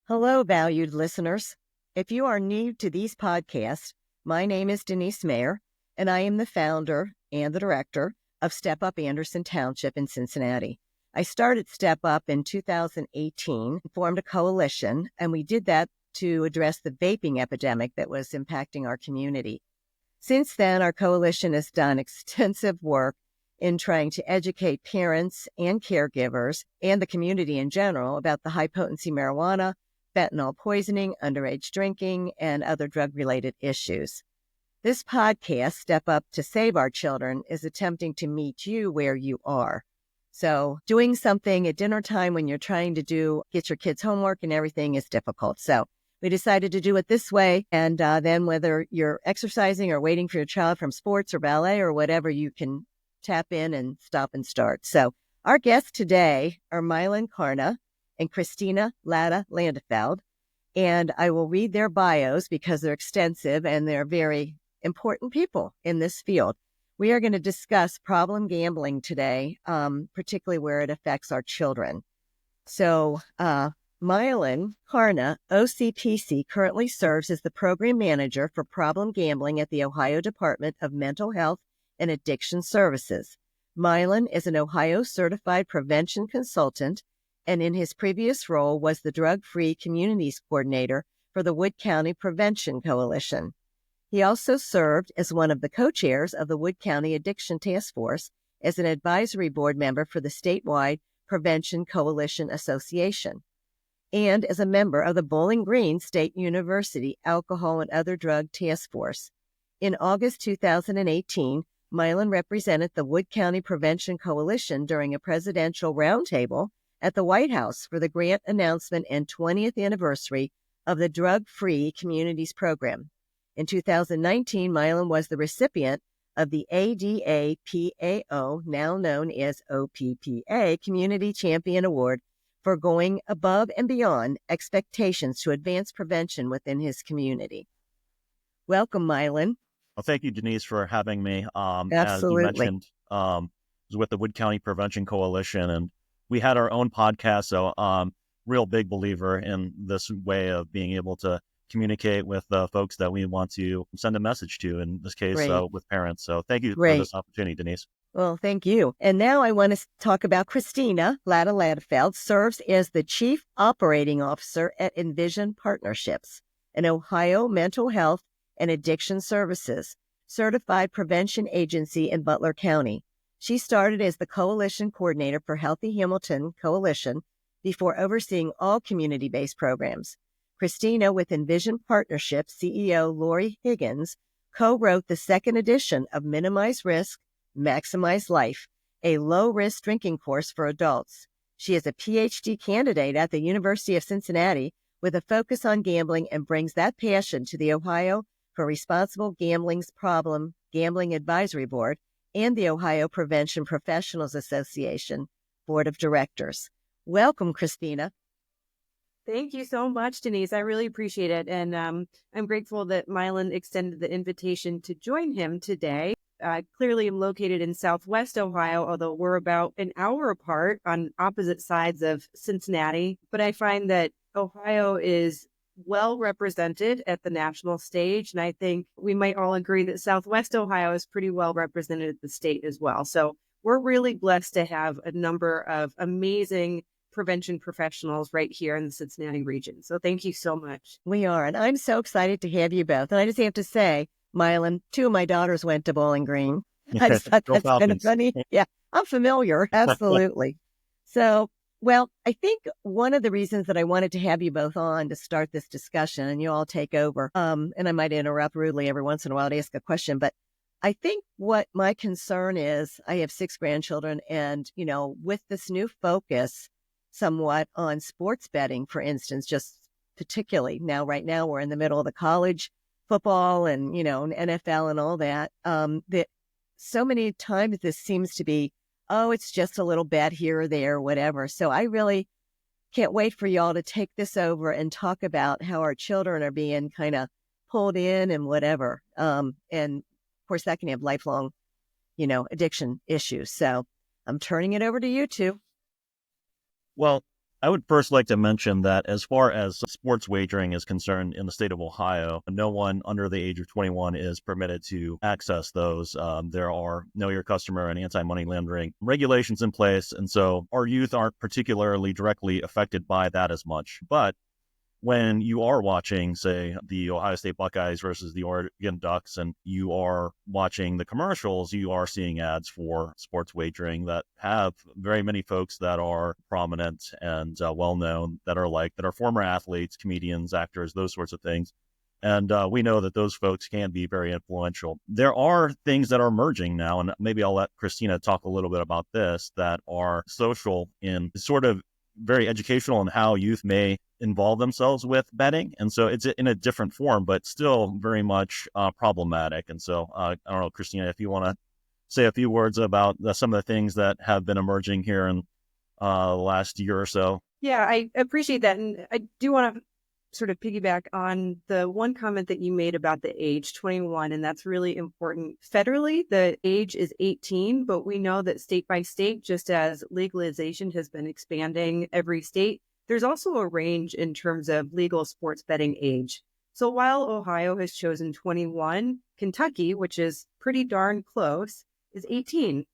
Hello, valued listeners. If you are new to these podcasts, my name is Denise Mayer, and I am the founder and the director of Step Up Anderson Township in Cincinnati. I started Step Up in 2018, formed a coalition, and we did that to address the vaping epidemic that was impacting our community. Since then, our coalition has done extensive work in trying to educate parents and caregivers and the community in general about the high-potency marijuana, fentanyl poisoning, underage drinking, and other drug-related issues. This podcast, Step Up to Save Our Children, is attempting to meet you where you are. So doing something at dinner time when you're trying to get your kids' homework and everything is difficult. So we decided to do it this way. And then whether you're exercising or waiting for your child from sports or ballet or whatever, you can tap in and stop and start. So our guests today are Mylan Karna and Christina Latta Landefeld, and I will read their bios because they're extensive and they're very important people in this field. We are going to discuss problem gambling today, particularly where it affects our children. So Mylan Karna, OCPC, currently serves as the program manager for problem gambling at the Ohio Department of Mental Health and Addiction Services. Mylan is an Ohio certified prevention consultant, and in his previous role was the drug-free communities coordinator for the Wood County Prevention Coalition. He also served as one of the co-chairs of the Wood County Addiction Task Force as an advisory board member for the statewide Prevention Coalition Association, and as a member of the Bowling Green State University Alcohol and Other Drug Task Force. In August 2018, Mylan represented the Wood County Prevention Coalition during a presidential roundtable at the White House for the grant announcement and 20th anniversary of the Drug-Free Communities Program. In 2019, Mylan was the recipient of the ADA-PAO, now known as OPPA, Community Champion Award for going above and beyond expectations to advance prevention within his community. Welcome, Mylan. Well, thank you, Denise, for having me. Absolutely. As you mentioned, I was with the Wood County Prevention Coalition, and we had our own podcast. So real big believer in this way of being able to communicate with the folks that we want to send a message to, in this case, with parents. So thank you for this opportunity, Denise. Well, thank you. And now I want to talk about Christina Latta Landefeld, serves as the Chief Operating Officer at Envision Partnerships, an Ohio mental health and addiction services certified prevention agency in Butler County. She started as the coalition coordinator for Healthy Hamilton Coalition before overseeing all community-based programs. Christina, with Envision Partnerships CEO Lori Higgins, co-wrote the second edition of Minimize Risk, Maximize Life, a low-risk drinking course for adults. She is a PhD candidate at the University of Cincinnati with a focus on gambling and brings that passion to the Ohio for Responsible Gambling's Problem Gambling Advisory Board and the Ohio Prevention Professionals Association Board of Directors. Welcome, Christina. Thank you so much, Denise. I really appreciate it. And I'm grateful that Mylan extended the invitation to join him today. I clearly am located in Southwest Ohio, although we're about an hour apart on opposite sides of Cincinnati. But I find that Ohio is well represented at the national stage. And I think we might all agree that Southwest Ohio is pretty well represented at the state as well. So we're really blessed to have a number of amazing prevention professionals right here in the Cincinnati region. So thank you so much. We are, and I'm so excited to have you both. And I just have to say, Mylan, two of my daughters went to Bowling Green. I just thought that's kind of funny. Yeah, I'm familiar. Absolutely. So, well, I think one of the reasons that I wanted to have you both on to start this discussion, and you all take over, and I might interrupt rudely every once in a while to ask a question, but I think what my concern is, I have 6 grandchildren, and, with this new focus somewhat on sports betting, for instance, just particularly right now we're in the middle of the college football and, NFL and all that, that so many times this seems to be, it's just a little bet here or there, whatever. So I really can't wait for y'all to take this over and talk about how our children are being kind of pulled in and whatever. And of course that can have lifelong, addiction issues. So I'm turning it over to you two. Well, I would first like to mention that as far as sports wagering is concerned in the state of Ohio, no one under the age of 21 is permitted to access those. There are know your customer and anti-money laundering regulations in place. And so our youth aren't particularly directly affected by that as much. But when you are watching, say, the Ohio State Buckeyes versus the Oregon Ducks, and you are watching the commercials, you are seeing ads for sports wagering that have very many folks that are prominent and well-known, that are former athletes, comedians, actors, those sorts of things. And we know that those folks can be very influential. There are things that are emerging now, and maybe I'll let Christina talk a little bit about this, that are social in sort of very educational in how youth may involve themselves with betting. And so it's in a different form, but still very much problematic. And so I don't know, Christina, if you want to say a few words about some of the things that have been emerging here in the last year or so. Yeah, I appreciate that. And I do want to sort of piggyback on the one comment that you made about the age 21, and that's really important. Federally, the age is 18, but we know that state by state, just as legalization has been expanding every state, there's also a range in terms of legal sports betting age. So while Ohio has chosen 21, Kentucky, which is pretty darn close, is 18.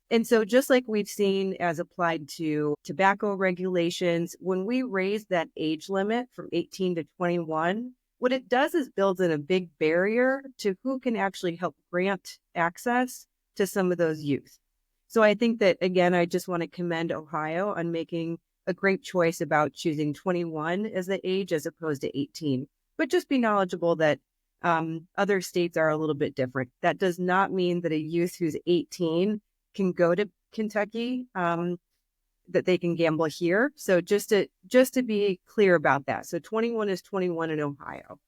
And so just like we've seen as applied to tobacco regulations, when we raise that age limit from 18 to 21, what it does is builds in a big barrier to who can actually help grant access to some of those youth. So I think that, again, I just want to commend Ohio on making a great choice about choosing 21 as the age as opposed to 18. But just be knowledgeable that other states are a little bit different. That does not mean that a youth who's 18 can go to Kentucky, that they can gamble here. So just to be clear about that. So 21 is 21 in Ohio.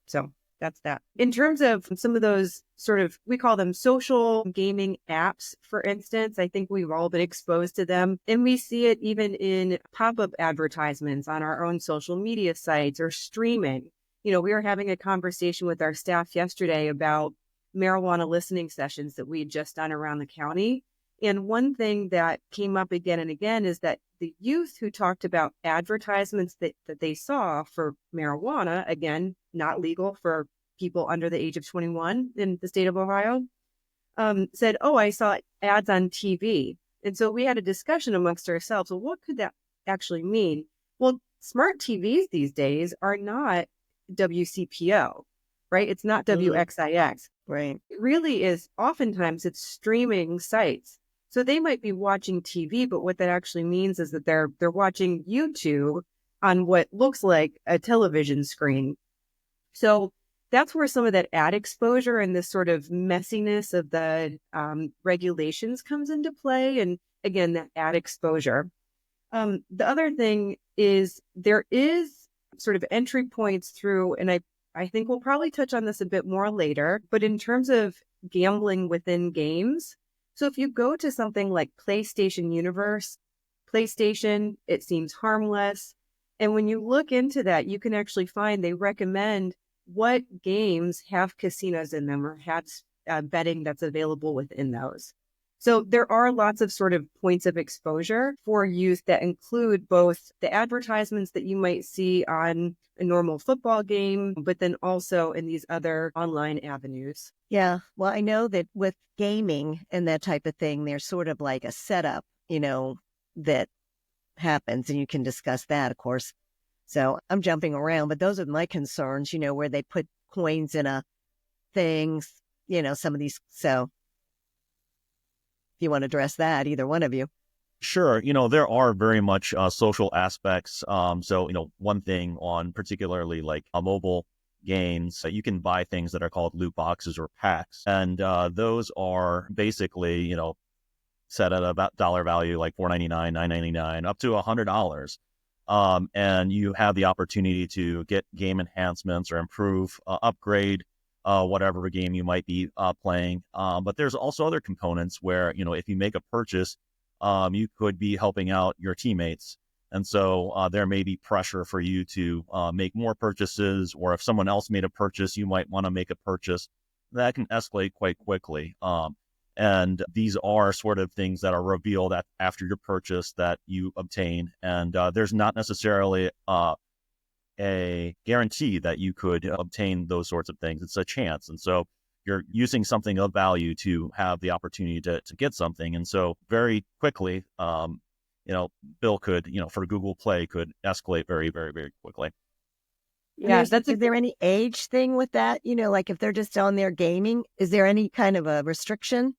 So that's that. In terms of some of those sort of, we call them social gaming apps, for instance, I think we've all been exposed to them. And we see it even in pop-up advertisements on our own social media sites or streaming. You know, we were having a conversation with our staff yesterday about marijuana listening sessions that we had just done around the county. And one thing that came up again and again is that the youth who talked about advertisements that they saw for marijuana, again, not legal for people under the age of 21 in the state of Ohio, said, oh, I saw ads on TV. And so we had a discussion amongst ourselves. Well, what could that actually mean? Well, smart TVs these days are not WCPO, right? It's not WXIX. Right. It really is, oftentimes it's streaming sites. So they might be watching TV, but what that actually means is that they're watching YouTube on what looks like a television screen. So that's where some of that ad exposure and this sort of messiness of the regulations comes into play. And again, that ad exposure. The other thing is there is sort of entry points through, and I think we'll probably touch on this a bit more later, but in terms of gambling within games. So if you go to something like PlayStation Universe, PlayStation, it seems harmless. And when you look into that, you can actually find they recommend what games have casinos in them or have betting that's available within those. So there are lots of sort of points of exposure for youth that include both the advertisements that you might see on a normal football game, but then also in these other online avenues. Yeah. Well, I know that with gaming and that type of thing, there's sort of like a setup, that happens, and you can discuss that, of course. So I'm jumping around, but those are my concerns, where they put coins in a things, some of these. So if you want to address that, either one of you. Sure. There are very much social aspects. So, one thing on particularly like mobile games, you can buy things that are called loot boxes or packs. And those are basically, set at about dollar value, like $4.99, $9.99, up to $100. And you have the opportunity to get game enhancements or improve, upgrade whatever game you might be playing. But there's also other components where, if you make a purchase, you could be helping out your teammates. And so there may be pressure for you to make more purchases, or if someone else made a purchase, you might want to make a purchase. That can escalate quite quickly. And these are sort of things that are revealed after your purchase that you obtain. And there's not necessarily a guarantee that you could obtain those sorts of things. It's a chance. And so you're using something of value to have the opportunity to get something. And so very quickly, bill could, for Google Play could escalate very, very, very quickly. Yeah, Is there any age thing with that? Like if they're just on there gaming, is there any kind of a restriction?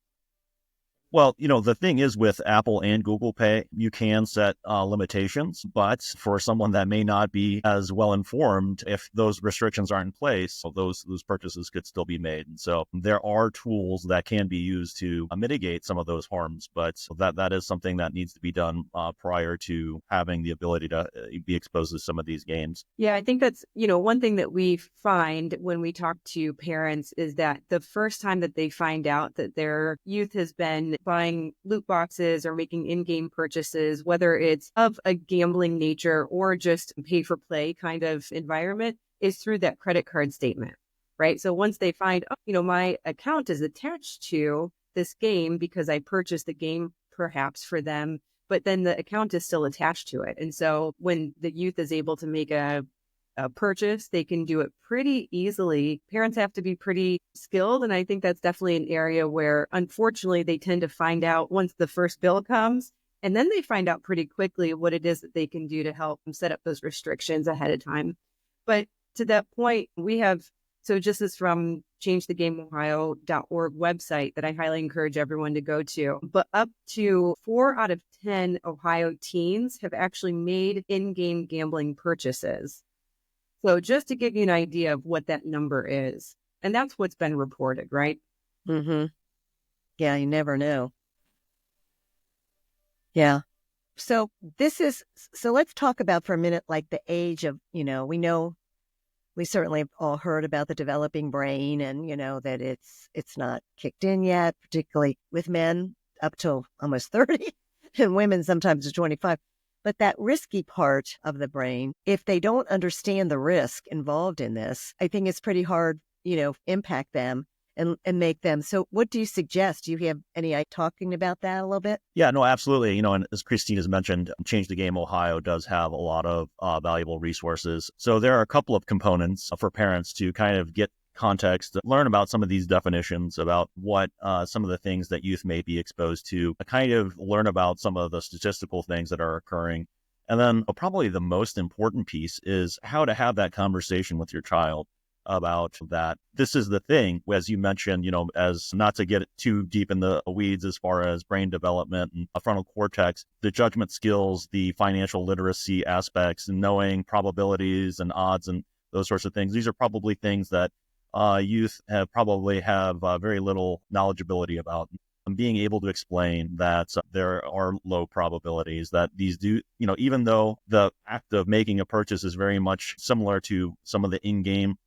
Well, the thing is with Apple and Google Pay, you can set limitations, but for someone that may not be as well informed, if those restrictions aren't in place, those purchases could still be made. And so there are tools that can be used to mitigate some of those harms, but that is something that needs to be done prior to having the ability to be exposed to some of these games. Yeah, I think that's, one thing that we find when we talk to parents is that the first time that they find out that their youth has been buying loot boxes or making in-game purchases, whether it's of a gambling nature or just pay for play kind of environment, is through that credit card statement, right? So once they find, my account is attached to this game because I purchased the game perhaps for them, but then the account is still attached to it. And so when the youth is able to make a purchase, they can do it pretty easily. Parents have to be pretty skilled. And I think that's definitely an area where, unfortunately, they tend to find out once the first bill comes. And then they find out pretty quickly what it is that they can do to help them set up those restrictions ahead of time. But to that point, so just as from changethegameohio.org website that I highly encourage everyone to go to, but up to 4 out of 10 Ohio teens have actually made in-game gambling purchases. So just to give you an idea of what that number is, and that's what's been reported, right? Mm-hmm. Yeah, you never know. Yeah. So let's talk about for a minute, like the age of, we certainly have all heard about the developing brain and, that it's not kicked in yet, particularly with men up till almost 30 and women sometimes to 25. But that risky part of the brain, if they don't understand the risk involved in this, I think it's pretty hard, impact them and make them. So what do you suggest? Do you have any talking about that a little bit? Yeah, no, absolutely. And as Christine has mentioned, Change the Game Ohio does have a lot of valuable resources. So there are a couple of components for parents to kind of get context, learn about some of these definitions, about what some of the things that youth may be exposed to, kind of learn about some of the statistical things that are occurring. And then probably the most important piece is how to have that conversation with your child about that. This is the thing, as you mentioned, as not to get too deep in the weeds as far as brain development and frontal cortex, the judgment skills, the financial literacy aspects, and knowing probabilities and odds and those sorts of things. These are probably things that youth probably have very little knowledgeability about. And being able to explain that there are low probabilities, that these do, even though the act of making a purchase is very much similar to some of the in-game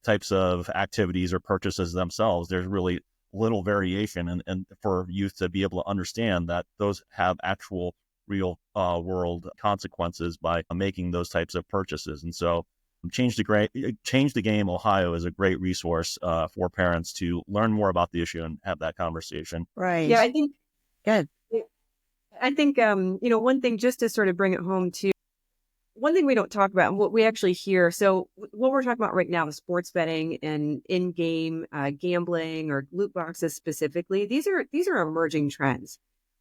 types of activities or purchases themselves, there's really little variation. And for youth to be able to understand that those have actual real world consequences by making those types of purchases. And so Change the Game Ohio is a great resource for parents to learn more about the issue and have that conversation. Right. Yeah, I think good. I think one thing just to sort of bring it home to, one thing we don't talk about and what we actually hear. So what we're talking about right now is sports betting and in-game gambling or loot boxes specifically. These are emerging trends.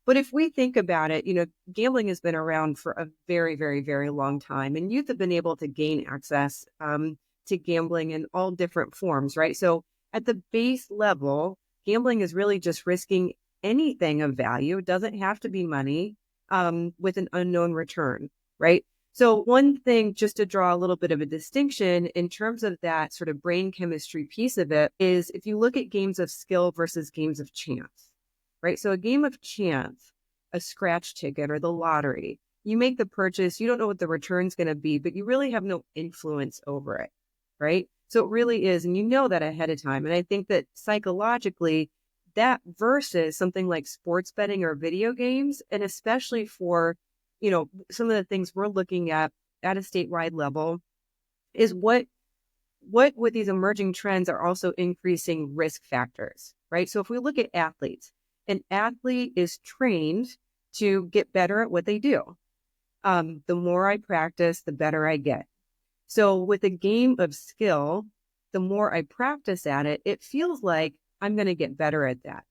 But if we think about it, gambling has been around for a very, very, very long time, and youth have been able to gain access to gambling in all different forms, right? So at the base level, gambling is really just risking anything of value. It doesn't have to be money with an unknown return, right? So one thing, just to draw a little bit of a distinction in terms of that sort of brain chemistry piece of it, is if you look at games of skill versus games of chance. Right. So a game of chance, a scratch ticket or the lottery, you make the purchase, you don't know what the return's going to be, but you really have no influence over it. Right. So it really is. And you know that ahead of time. And I think that psychologically, that versus something like sports betting or video games, and especially for, some of the things we're looking at a statewide level, is what with these emerging trends are also increasing risk factors. Right. So if we look at athletes, an athlete is trained to get better at what they do. The more I practice, the better I get. So with a game of skill, the more I practice at it, it feels like I'm going to get better at that.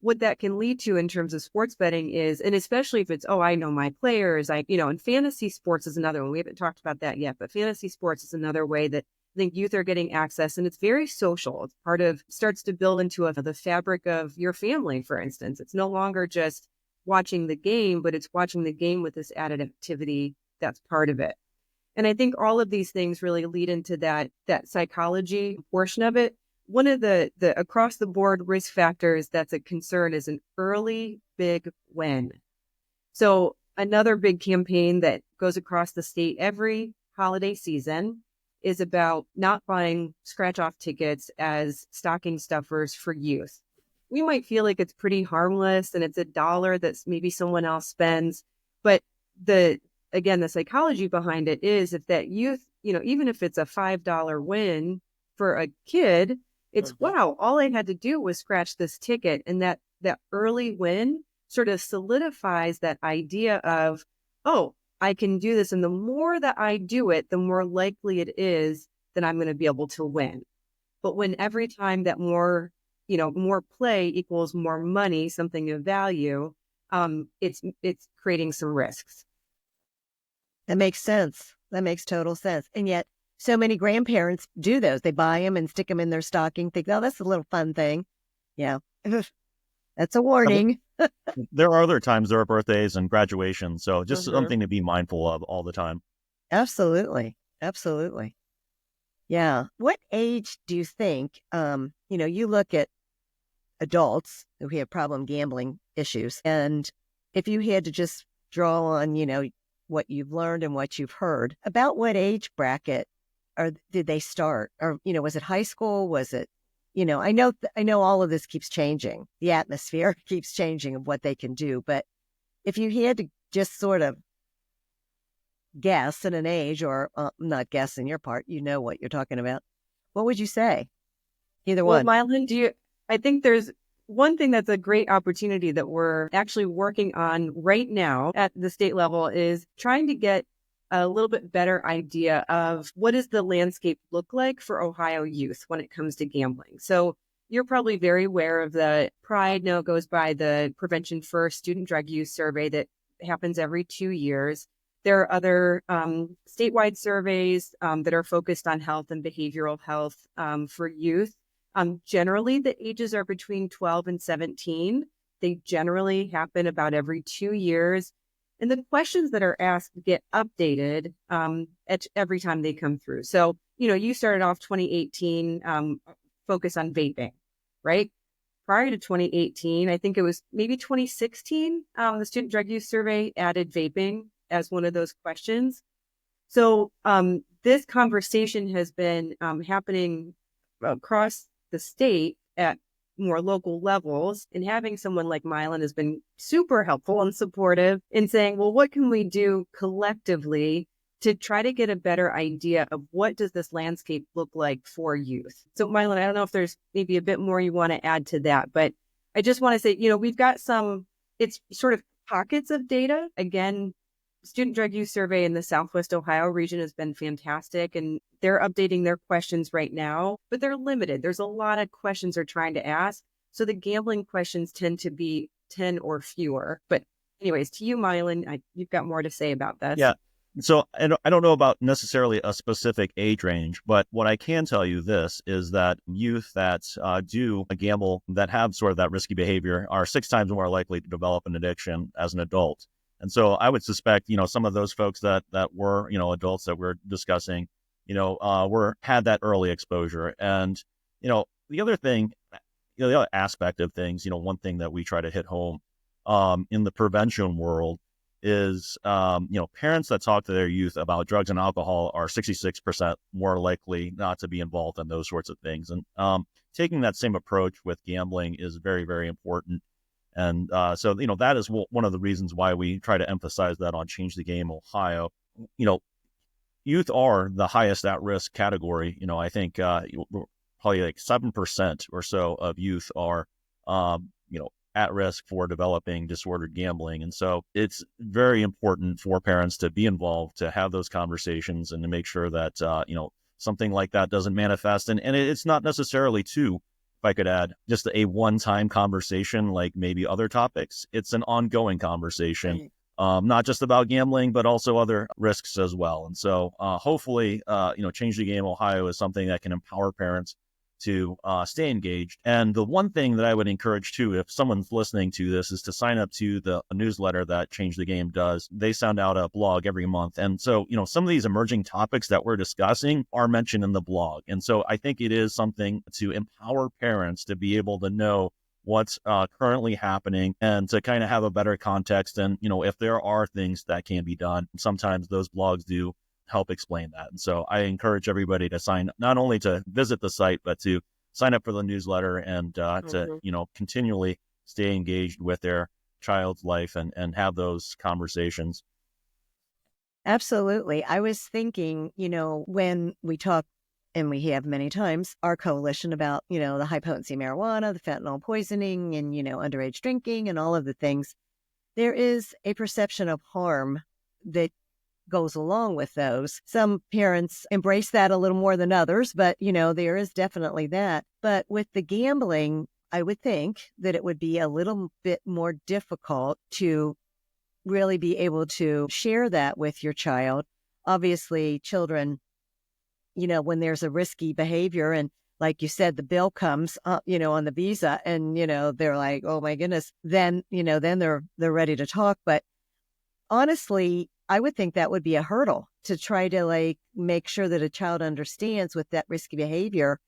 What that can lead to in terms of sports betting is, and especially if it's, oh, I know my players, and fantasy sports is another one. We haven't talked about that yet, but fantasy sports is another way that I think youth are getting access, and it's very social. It's starts to build into the fabric of your family, for instance. It's no longer just watching the game, but it's watching the game with this added activity that's part of it. And I think all of these things really lead into that psychology portion of it. One of the across the board risk factors that's a concern is an early big win. So another big campaign that goes across the state every holiday season is about not buying scratch off tickets as stocking stuffers for youth. We might feel like it's pretty harmless and it's $1 that's maybe someone else spends, but the psychology behind it is if that youth, even if it's a $5 win for a kid, it's wow, all I had to do was scratch this ticket. And that early win sort of solidifies that idea of, oh, I can do this. And the more that I do it, the more likely it is that I'm going to be able to win. But when every time that more play equals more money, something of value, it's creating some risks. That makes sense. That makes total sense. And yet so many grandparents do those. They buy them and stick them in their stocking, think, oh, that's a little fun thing. Yeah. That's a warning. There are other times there are birthdays and graduations. So just something to be mindful of all the time. Absolutely. Absolutely. Yeah. What age do you think, you look at adults who have problem gambling issues, and if you had to just draw on, what you've learned and what you've heard, about what age bracket did they start? Or, was it high school? Was it, I know all of this keeps changing. The atmosphere keeps changing of what they can do. But if you had to just sort of guess at an age, or not guess in your part, what you're talking about, what would you say? Either one. Well, Mylan, I think there's one thing that's a great opportunity that we're actually working on right now at the state level is trying to get a little bit better idea of what does the landscape look like for Ohio youth when it comes to gambling. So you're probably very aware of the PRIDE, now goes by the Prevention First Student Drug Use Survey that happens every 2 years. There are other statewide surveys that are focused on health and behavioral health for youth. Generally, the ages are between 12 and 17. They generally happen about every 2 years. And the questions that are asked get updated every time they come through. So, you started off 2018, focus on vaping, right? Prior to 2018, I think it was maybe 2016, the Student Drug Use Survey added vaping as one of those questions. So this conversation has been happening across the state at more local levels, and having someone like Mylan has been super helpful and supportive in saying, well, what can we do collectively to try to get a better idea of what does this landscape look like for youth? So Mylan, I don't know if there's maybe a bit more you want to add to that, but I just want to say, we've got it's sort of pockets of data. Again, Student Drug Use Survey in the Southwest Ohio region has been fantastic, and they're updating their questions right now, but they're limited. There's a lot of questions they're trying to ask. So the gambling questions tend to be 10 or fewer. But anyways, to you, Mylan, you've got more to say about this. Yeah. So I don't know about necessarily a specific age range, but what I can tell you this is that youth that do gamble, that have sort of that risky behavior, are 6 times more likely to develop an addiction as an adult. And so I would suspect, some of those folks that were, adults that we're discussing, had that early exposure. And, the other thing, the other aspect of things, one thing that we try to hit home in the prevention world is, parents that talk to their youth about drugs and alcohol are 66% more likely not to be involved in those sorts of things. And taking that same approach with gambling is very, very important. And so, that is one of the reasons why we try to emphasize that on Change the Game Ohio. Youth are the highest at-risk category. I think probably like 7% or so of youth are, at risk for developing disordered gambling. And so it's very important for parents to be involved, to have those conversations, and to make sure that, something like that doesn't manifest. And it's not necessarily if I could add, just a one-time conversation like maybe other topics. It's an ongoing conversation, not just about gambling, but also other risks as well. And so hopefully, Change the Game Ohio is something that can empower parents to stay engaged. And the one thing that I would encourage too, if someone's listening to this, is to sign up to the newsletter that Change the Game does. They send out a blog every month. And so, some of these emerging topics that we're discussing are mentioned in the blog. And so I think it is something to empower parents to be able to know what's currently happening and to kind of have a better context. And, if there are things that can be done, sometimes those blogs do help explain that. And so I encourage everybody to not only to visit the site, but to sign up for the newsletter and to, continually stay engaged with their child's life and have those conversations. Absolutely. I was thinking, when we talk, and we have many times, our coalition about, the high potency marijuana, the fentanyl poisoning, and, underage drinking and all of the things, there is a perception of harm that goes along with those. Some parents embrace that a little more than others, but, there is definitely that. But with the gambling, I would think that it would be a little bit more difficult to really be able to share that with your child. Obviously, children, when there's a risky behavior, and like you said, the bill comes, on the visa, and, they're like, oh my goodness, then they're ready to talk. But honestly, I would think that would be a hurdle to try to make sure that a child understands with that risky behavior,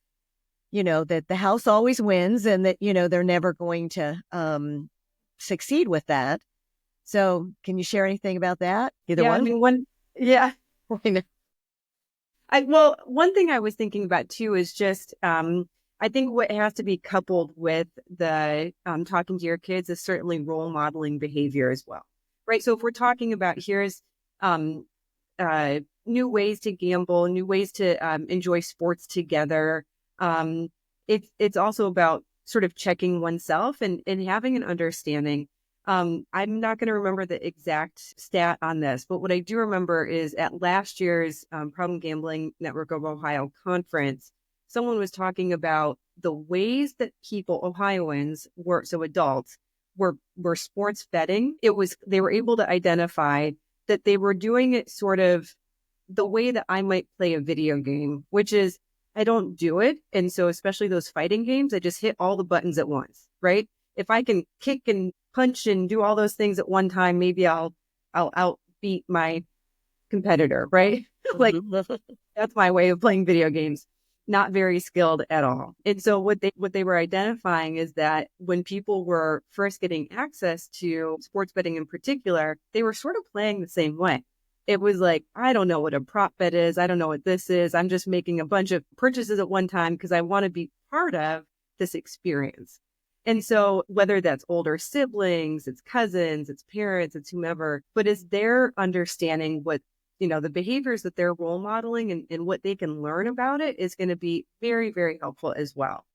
that the house always wins, and that, they're never going to succeed with that. So can you share anything about that? Either one? One thing I was thinking about too is just, I think what has to be coupled with the talking to your kids is certainly role modeling behavior as well, right? So if we're talking about here's new ways to gamble, new ways to enjoy sports together, it's also about sort of checking oneself and having an understanding. I'm not going to remember the exact stat on this, but what I do remember is at last year's Problem Gambling Network of Ohio conference, someone was talking about the ways that Ohioans were, so adults, were sports betting. They were able to identify that they were doing it sort of the way that I might play a video game, which is I don't do it. And so especially those fighting games, I just hit all the buttons at once, right? If I can kick and punch and do all those things at one time, maybe I'll outbeat my competitor, right? That's my way of playing video games. Not very skilled at all. And so what they were identifying is that when people were first getting access to sports betting in particular, they were sort of playing the same way. It was like, I don't know what a prop bet is. I don't know what this is. I'm just making a bunch of purchases at one time because I want to be part of this experience. And so whether that's older siblings, it's cousins, it's parents, it's whomever, but is their understanding what, the behaviors that they're role modeling and what they can learn about it is going to be very, very helpful as well.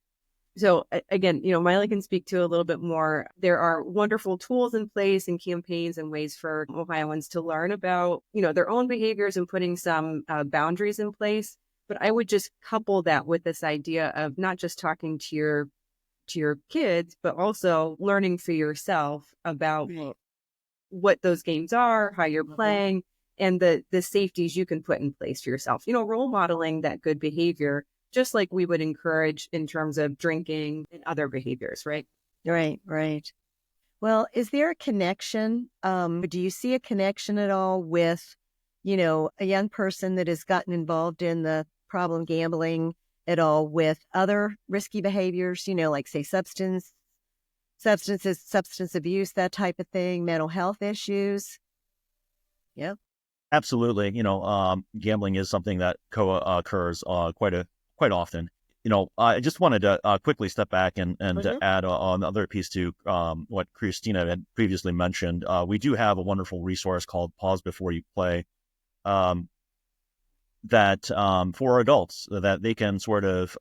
So again, Miley can speak to a little bit more. There are wonderful tools in place and campaigns and ways for Ohioans to learn about, their own behaviors and putting some boundaries in place. But I would just couple that with this idea of not just talking to your kids, but also learning for yourself about what those games are, how you're playing, and the safeties you can put in place for yourself. Role modeling that good behavior, just like we would encourage in terms of drinking and other behaviors, right? Right. Well, is there a connection? Do you see a connection at all with, a young person that has gotten involved in the problem gambling at all with other risky behaviors, like say substances, substance abuse, that type of thing, mental health issues? Yeah. Absolutely. Gambling is something that occurs quite often. I just wanted to quickly step back and to add another piece to what Christina had previously mentioned. We do have a wonderful resource called Pause Before You Play that for adults that they can sort of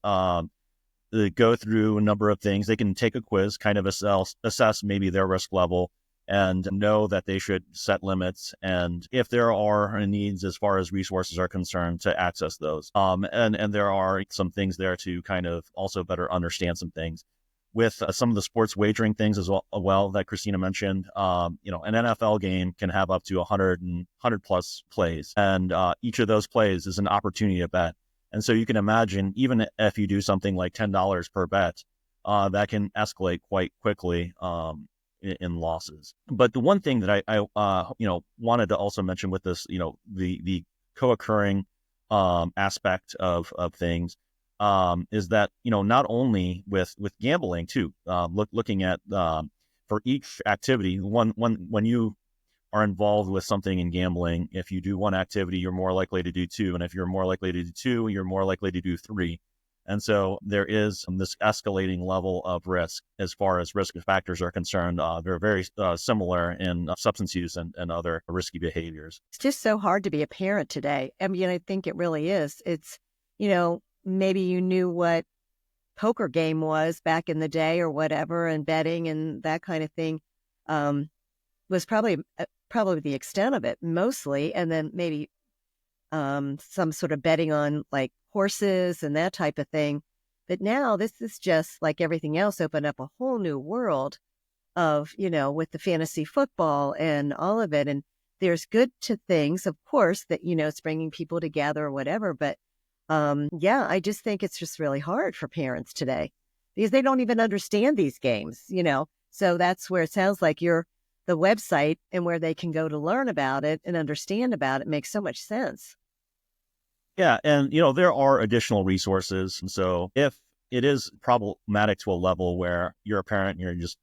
go through a number of things. They can take a quiz, kind of assess maybe their risk level, and know that they should set limits. And if there are needs as far as resources are concerned, to access those. And there are some things there to kind of also better understand some things. With some of the sports wagering things as well that Christina mentioned, an NFL game can have up to 100 plus plays, and each of those plays is an opportunity to bet. And so you can imagine, even if you do something like $10 per bet, that can escalate quite quickly in losses. But the one thing that I wanted to also mention with this, the co-occurring aspect of things. Is that, not only with gambling too, looking at for each activity, when you are involved with something in gambling, if you do one activity, you're more likely to do two. And if you're more likely to do two, you're more likely to do three. And so there is this escalating level of risk as far as risk factors are concerned. They're very similar in substance use and other risky behaviors. It's just so hard to be a parent today. I mean, I think it really is. It's, maybe you knew what poker game was back in the day or whatever, and betting and that kind of thing was probably the extent of it mostly. And then maybe some sort of betting on like horses and that type of thing. But now this is just like everything else, opened up a whole new world of, with the fantasy football and all of it. And there's good to things, of course, that, it's bringing people together or whatever. But I just think it's just really hard for parents today because they don't even understand these games, So that's where it sounds like the website and where they can go to learn about it and understand about it makes so much sense. Yeah. And, there are additional resources. So if it is problematic to a level where you're a parent and you're just,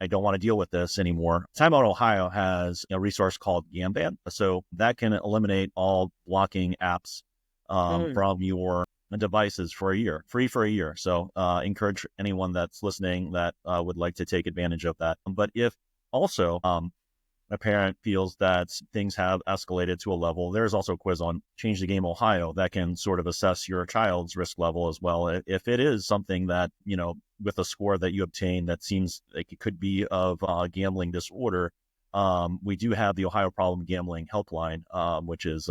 I don't want to deal with this anymore, Time Out Ohio has a resource called Gamban. So that can eliminate all blocking apps from your devices for a year, free for a year. So encourage anyone that's listening that would like to take advantage of that. But if also a parent feels that things have escalated to a level, there's also a quiz on Change the Game Ohio that can sort of assess your child's risk level as well. If it is something that, with a score that you obtain that seems like it could be of gambling disorder, we do have the Ohio Problem Gambling Helpline, which is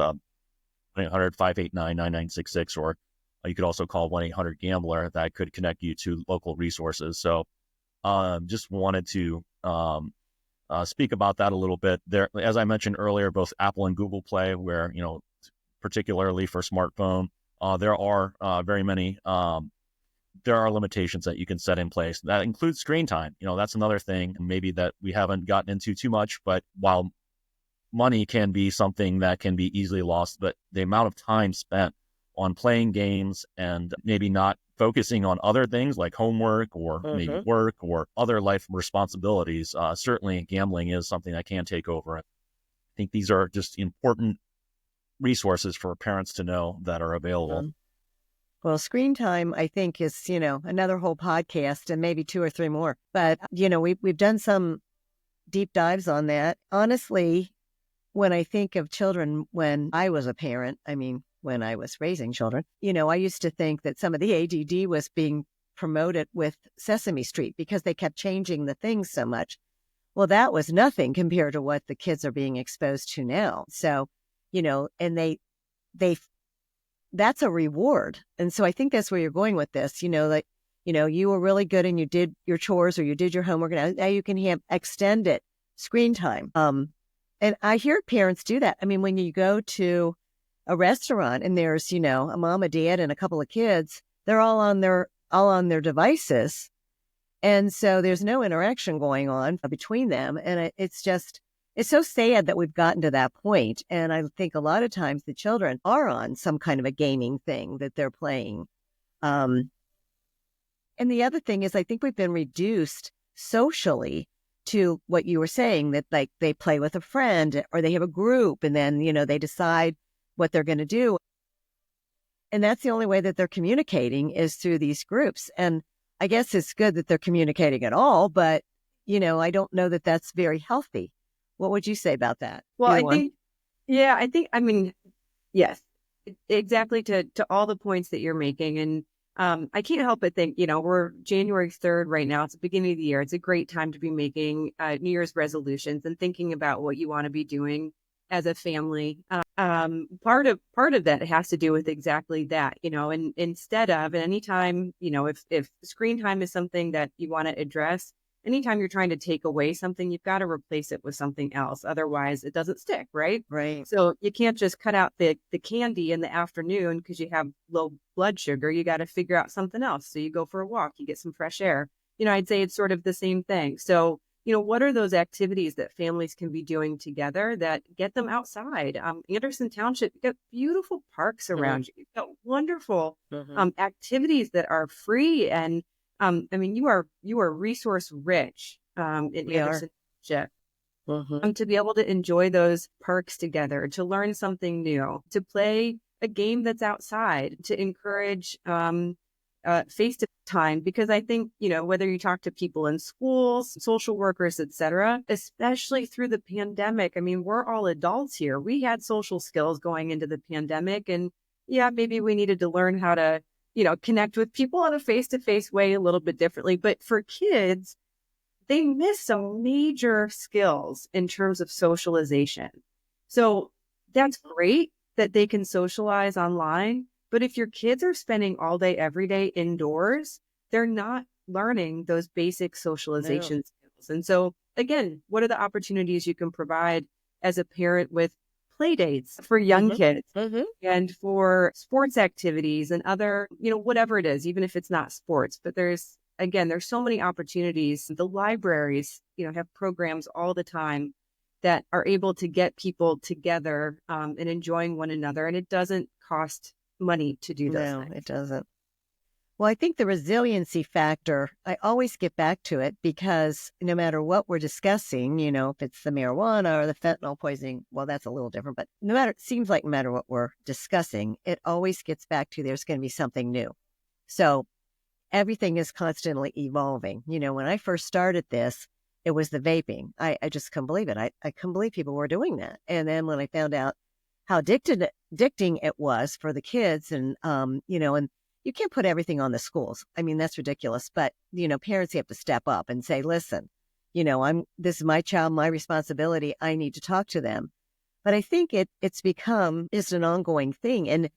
1-800-589-9966, or you could also call 1-800-GAMBLER. That could connect you to local resources. So just wanted to speak about that a little bit. There, as I mentioned earlier, both Apple and Google Play, where, particularly for smartphone, there are very many, there are limitations that you can set in place. That includes screen time. That's another thing maybe that we haven't gotten into too much, but while money can be something that can be easily lost, but the amount of time spent on playing games and maybe not focusing on other things like homework or maybe work or other life responsibilities, certainly gambling is something that can take over. I think these are just important resources for parents to know that are available. Well, screen time, I think, is, another whole podcast and maybe 2 or 3 more. But, we've done some deep dives on that. Honestly, when I think of children when I was a parent, when I was raising children, I used to think that some of the ADD was being promoted with Sesame Street because they kept changing the things so much. Well, that was nothing compared to what the kids are being exposed to now. So, and they that's a reward. And so I think that's where you're going with this, like, you were really good and you did your chores or you did your homework, and now you can have extended screen time. And I hear parents do that. When you go to a restaurant and there's, a mom, a dad, and a couple of kids, they're all on their devices. And so there's no interaction going on between them. And it's so sad that we've gotten to that point. And I think a lot of times the children are on some kind of a gaming thing that they're playing. And the other thing is, I think we've been reduced socially to what you were saying, that like they play with a friend or they have a group and then, they decide what they're going to do. And that's the only way that they're communicating is through these groups. And I guess it's good that they're communicating at all, but, I don't know that that's very healthy. What would you say about that? Well, yes, exactly to all the points that you're making. And I can't help but think, we're January 3rd right now. It's the beginning of the year. It's a great time to be making New Year's resolutions and thinking about what you want to be doing as a family. Part of that has to do with exactly that, and instead of, and anytime, if screen time is something that you want to address, anytime you're trying to take away something, you've got to replace it with something else. Otherwise it doesn't stick, right? Right. So you can't just cut out the candy in the afternoon because you have low blood sugar. You got to figure out something else. So you go for a walk, you get some fresh air. I'd say it's sort of the same thing. So, what are those activities that families can be doing together that get them outside? Anderson Township, you've got beautiful parks around you. You've got wonderful activities that are free. And you are resource rich in Anderson Township. To be able to enjoy those parks together, to learn something new, to play a game that's outside, to encourage face time, because I think, whether you talk to people in schools, social workers, etc., especially through the pandemic, we're all adults here. We had social skills going into the pandemic, and maybe we needed to learn how to, connect with people in a face-to-face way a little bit differently. But for kids, they miss some major skills in terms of socialization. So that's great that they can socialize online. But if your kids are spending all day, every day indoors, they're not learning those basic socialization skills. And so, again, what are the opportunities you can provide as a parent with play dates for young kids and for sports activities and other, whatever it is, even if it's not sports? But there's so many opportunities. The libraries, have programs all the time that are able to get people together and enjoying one another. And it doesn't cost money to do those things. No, it doesn't. Well, I think the resiliency factor, I always get back to it because no matter what we're discussing, if it's the marijuana or the fentanyl poisoning, well, that's a little different, but it seems like no matter what we're discussing, it always gets back to there's going to be something new. So everything is constantly evolving. When I first started this, it was the vaping. I just couldn't believe it. I couldn't believe people were doing that. And then when I found out how addicting it was for the kids, and and you can't put everything on the schools. That's ridiculous. But parents have to step up and say, listen, this is my child, my responsibility. I need to talk to them. But I think it's become just an ongoing thing. And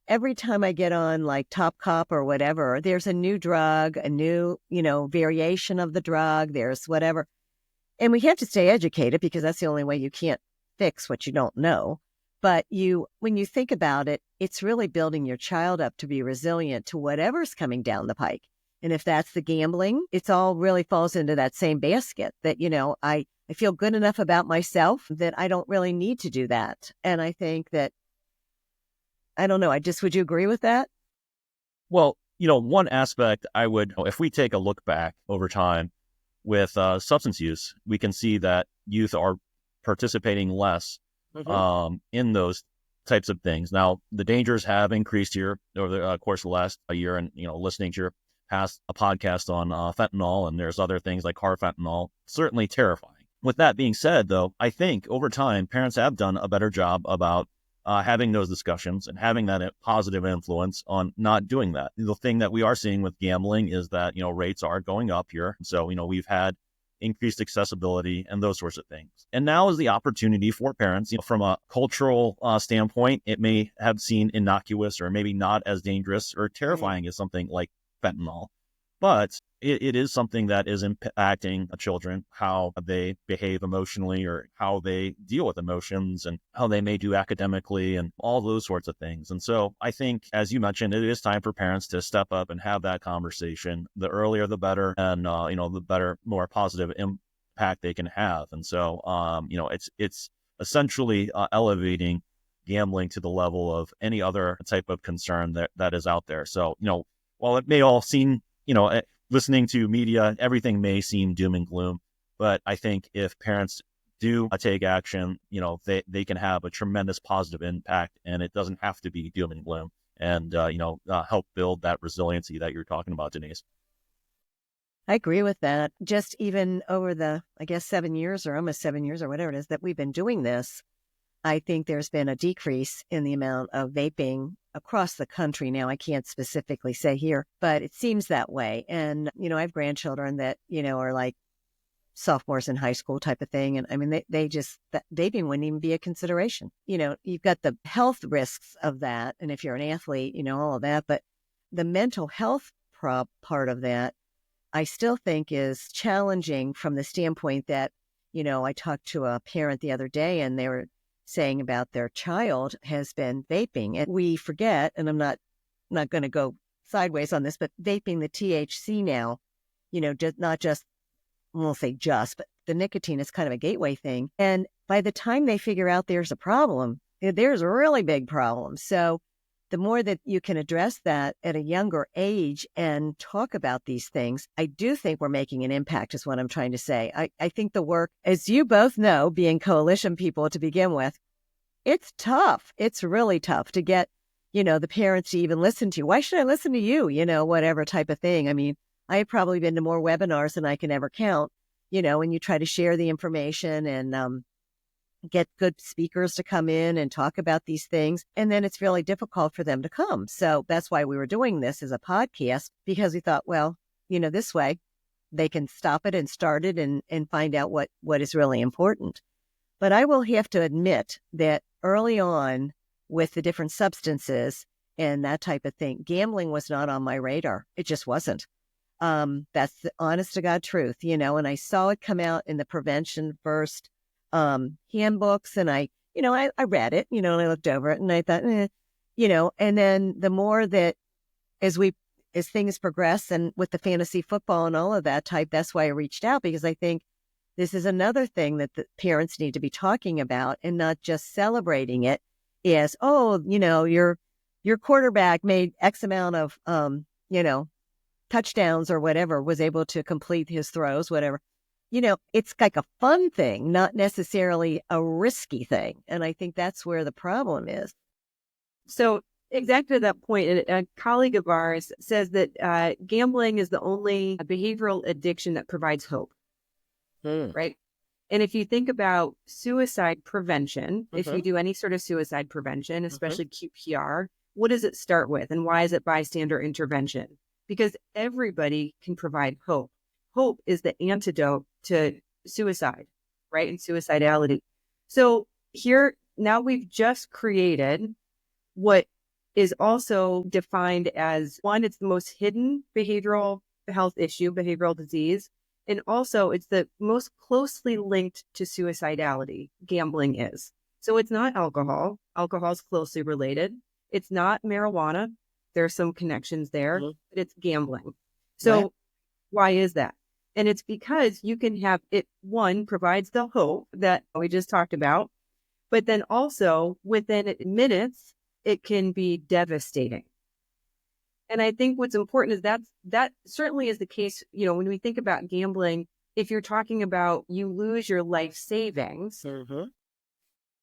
every time I get on like Top Cop or whatever, there's a new drug, a new variation of the drug. There's whatever, and we have to stay educated because that's the only way. You can't fix what you don't know. But when you think about it, it's really building your child up to be resilient to whatever's coming down the pike. And if that's the gambling, it's all really falls into that same basket that, I feel good enough about myself that I don't really need to do that. And I think that, I don't know, would you agree with that? Well, one aspect if we take a look back over time with substance use, we can see that youth are participating less in those types of things. Now, the dangers have increased here over the course of the last year, and listening to your past podcast on fentanyl, and there's other things like carfentanil, certainly terrifying. With that being said, though, I think over time parents have done a better job about having those discussions and having that positive influence on not doing that. The thing that we are seeing with gambling is that rates are going up here, so we've had increased accessibility and those sorts of things. And now is the opportunity for parents, from a cultural standpoint, it may have seemed innocuous or maybe not as dangerous or terrifying as something like fentanyl, but it is something that is impacting children, how they behave emotionally or how they deal with emotions and how they may do academically and all those sorts of things. And so I think, as you mentioned, it is time for parents to step up and have that conversation. The earlier, the better, and, the better, more positive impact they can have. And so, it's essentially elevating gambling to the level of any other type of concern that is out there. So, while it may all seem, listening to media, everything may seem doom and gloom, but I think if parents do take action, they can have a tremendous positive impact, and it doesn't have to be doom and gloom, and help build that resiliency that you're talking about, Denise. I agree with that. Just even over the, 7 years or almost 7 years or whatever it is that we've been doing this, I think there's been a decrease in the amount of vaping across the country now. I can't specifically say here, but it seems that way. And, I have grandchildren that, are like sophomores in high school type of thing. And I mean, they just, that vaping wouldn't even be a consideration. You've got the health risks of that. And if you're an athlete, all of that, but the mental health part of that, I still think is challenging from the standpoint that, I talked to a parent the other day and they were saying about their child has been vaping. And we forget, and I'm not going to go sideways on this, but vaping the THC now, not just, I won't say just, but the nicotine is kind of a gateway thing. And by the time they figure out there's a problem, there's a really big problem. So the more that you can address that at a younger age and talk about these things, I do think we're making an impact is what I'm trying to say. I think the work, as you both know, being coalition people to begin with, it's tough. It's really tough to get, the parents to even listen to you. Why should I listen to you? Whatever type of thing. I mean, I have probably been to more webinars than I can ever count, and you try to share the information and get good speakers to come in and talk about these things. And then it's really difficult for them to come. So that's why we were doing this as a podcast, because we thought, well, this way they can stop it and start it and find out what is really important. But I will have to admit that early on with the different substances and that type of thing, gambling was not on my radar. It just wasn't. That's the honest to God truth, and I saw it come out in the prevention first handbooks, and I read it, and I looked over it and I thought, and then the more that as things progress and with the fantasy football and all of that type, that's why I reached out, because I think this is another thing that the parents need to be talking about and not just celebrating it as, your quarterback made X amount of, touchdowns or whatever, was able to complete his throws, whatever. It's like a fun thing, not necessarily a risky thing. And I think that's where the problem is. So exactly to that point, a colleague of ours says that gambling is the only behavioral addiction that provides hope, right? And if you think about suicide prevention, if you do any sort of suicide prevention, especially QPR, what does it start with? And why is it bystander intervention? Because everybody can provide hope. Hope is the antidote to suicide, right? And suicidality. So here, now we've just created what is also defined as, one, it's the most hidden behavioral health issue, behavioral disease. And also it's the most closely linked to suicidality, gambling is. So it's not alcohol. Alcohol is closely related. It's not marijuana. There are some connections there, but it's gambling. So why is that? And it's because you can have it, one, provides the hope that we just talked about, but then also within minutes, it can be devastating. And I think what's important is that certainly is the case, when we think about gambling, if you're talking about you lose your life savings,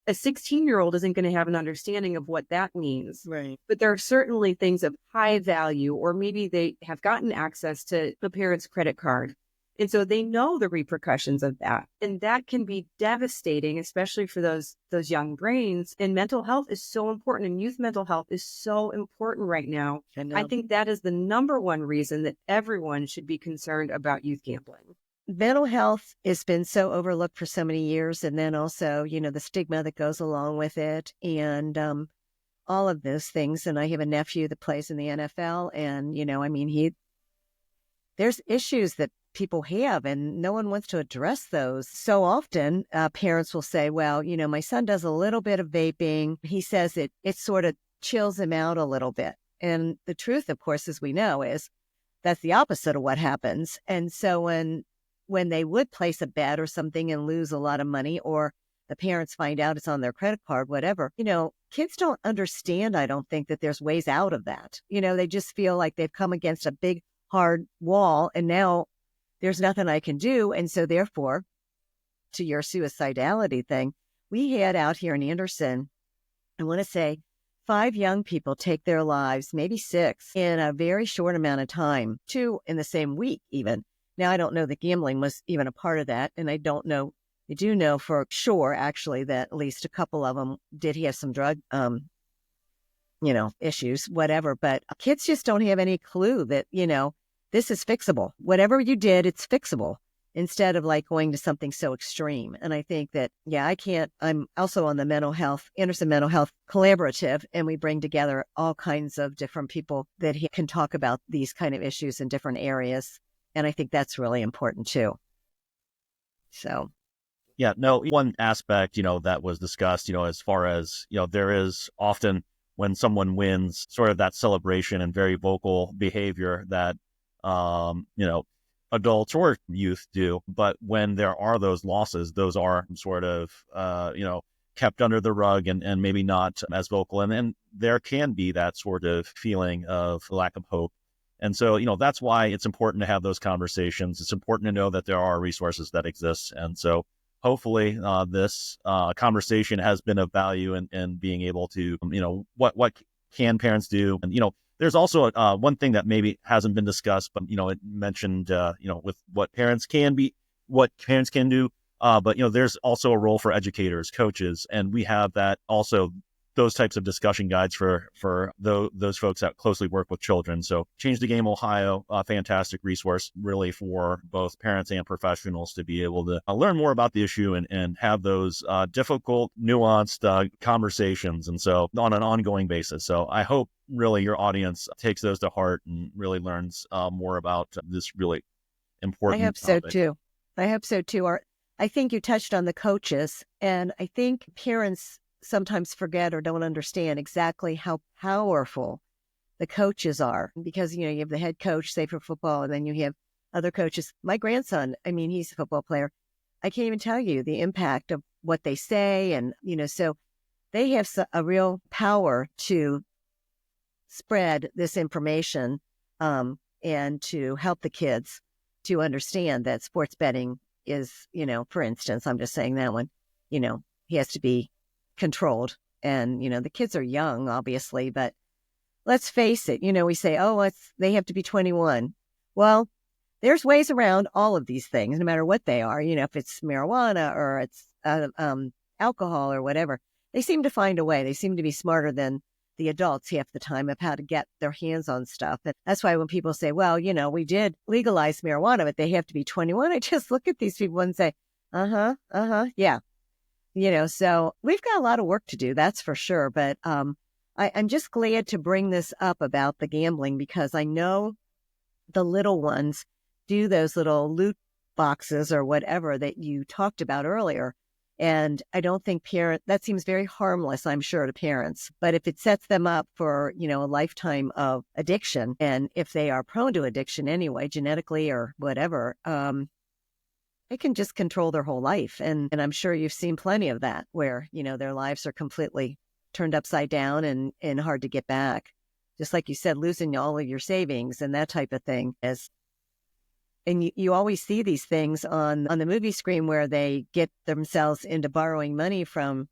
a 16-year-old isn't going to have an understanding of what that means. Right. But there are certainly things of high value, or maybe they have gotten access to the parent's credit card. And so they know the repercussions of that. And that can be devastating, especially for those young brains. And mental health is so important, and youth mental health is so important right now. I think that is the number one reason that everyone should be concerned about youth gambling. Mental health has been so overlooked for so many years. And then also, the stigma that goes along with it and all of those things. And I have a nephew that plays in the NFL. And, there's issues that people have and no one wants to address those. So often parents will say, well, my son does a little bit of vaping. He says it sort of chills him out a little bit. And the truth, of course, as we know, is that's the opposite of what happens. And so when they would place a bet or something and lose a lot of money, or the parents find out it's on their credit card, whatever, kids don't understand, I don't think, that there's ways out of that. They just feel like they've come against a big, hard wall and now there's nothing I can do. And so therefore, to your suicidality thing, we had out here in Anderson, I want to say 5 young people take their lives, maybe 6, in a very short amount of time, 2 in the same week even. Now, I don't know that gambling was even a part of that, and I don't know I do know for sure, actually, that at least a couple of them did have some drug, issues, whatever. But kids just don't have any clue that, this is fixable. Whatever you did, it's fixable instead of like going to something so extreme. And I think that, I'm also on the Anderson Mental Health Collaborative, and we bring together all kinds of different people that can talk about these kind of issues in different areas. And I think that's really important too. So. Yeah, no, one aspect, that was discussed, as far as, there is often when someone wins sort of that celebration and very vocal behavior that, adults or youth do. But when there are those losses, those are sort of, kept under the rug and maybe not as vocal. And there can be that sort of feeling of lack of hope. And so, that's why it's important to have those conversations. It's important to know that there are resources that exist. And so hopefully this conversation has been of value in being able to, what can parents do? And, there's also one thing that maybe hasn't been discussed, but, it mentioned, with what parents can do. But, there's also a role for educators, coaches, and we have that also, those types of discussion guides for those folks that closely work with children. So Change the Game Ohio, a fantastic resource really for both parents and professionals to be able to learn more about the issue and have those difficult, nuanced conversations. And so on an ongoing basis. So I hope really your audience takes those to heart and really learns more about this really important I hope topic. I hope so too. I think you touched on the coaches, and I think parents sometimes forget or don't understand exactly how powerful the coaches are, because, you have the head coach, say for football, and then you have other coaches. My grandson, he's a football player. I can't even tell you the impact of what they say. And, so they have a real power to spread this information and to help the kids to understand that sports betting is, for instance, I'm just saying that one, he has to be controlled. And, the kids are young, obviously, but let's face it, we say, they have to be 21. Well, there's ways around all of these things, no matter what they are, if it's marijuana or it's alcohol or whatever. They seem to find a way. They seem to be smarter than the adults half the time of how to get their hands on stuff. And that's why when people say, well, we did legalize marijuana, but they have to be 21. I just look at these people and say, yeah. So we've got a lot of work to do, that's for sure. But I'm just glad to bring this up about the gambling, because I know the little ones do those little loot boxes or whatever that you talked about earlier. And I don't think that seems very harmless, I'm sure, to parents. But if it sets them up for, a lifetime of addiction, and if they are prone to addiction anyway, genetically or whatever, it can just control their whole life. And I'm sure you've seen plenty of that where, their lives are completely turned upside down and hard to get back. Just like you said, losing all of your savings and that type of thing. And you always see these things on the movie screen where they get themselves into borrowing money from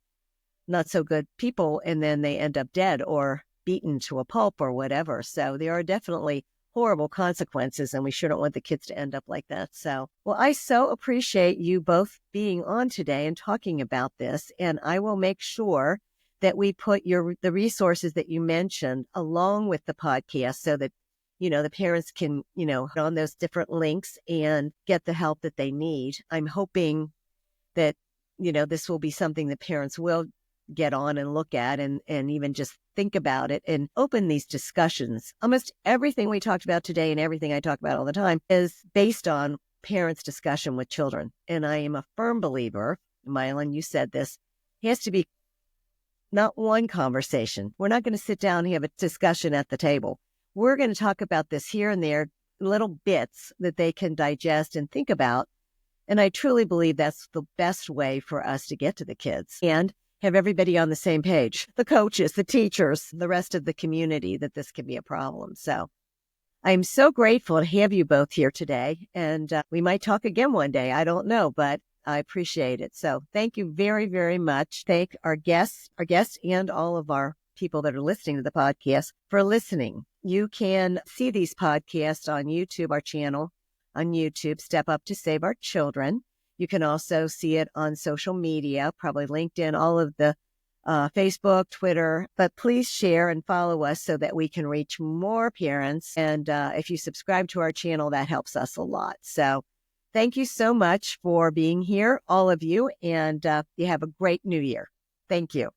not so good people, and then they end up dead or beaten to a pulp or whatever. So there are definitely horrible consequences, and we shouldn't want the kids to end up like that. So, well, I so appreciate you both being on today and talking about this, and I will make sure that we put the resources that you mentioned along with the podcast so that, the parents can, on those different links and get the help that they need. I'm hoping that, this will be something that parents will get on and look at and even just think about it and open these discussions. Almost everything we talked about today and everything I talk about all the time is based on parents' discussion with children. And I am a firm believer, Mylan, you said this, it has to be not one conversation. We're not going to sit down and have a discussion at the table. We're going to talk about this here and there, little bits that they can digest and think about. And I truly believe that's the best way for us to get to the kids and have everybody on the same page, the coaches, the teachers, the rest of the community, that this can be a problem. So I'm so grateful to have you both here today. And we might talk again one day. I don't know, but I appreciate it. So thank you very, very much. Thank our guests, and all of our people that are listening to the podcast for listening. You can see these podcasts on YouTube, our channel on YouTube, Step Up to Save Our Children. You can also see it on social media, probably LinkedIn, all of the Facebook, Twitter. But please share and follow us so that we can reach more parents. And if you subscribe to our channel, that helps us a lot. So thank you so much for being here, all of you. And you have a great new year. Thank you.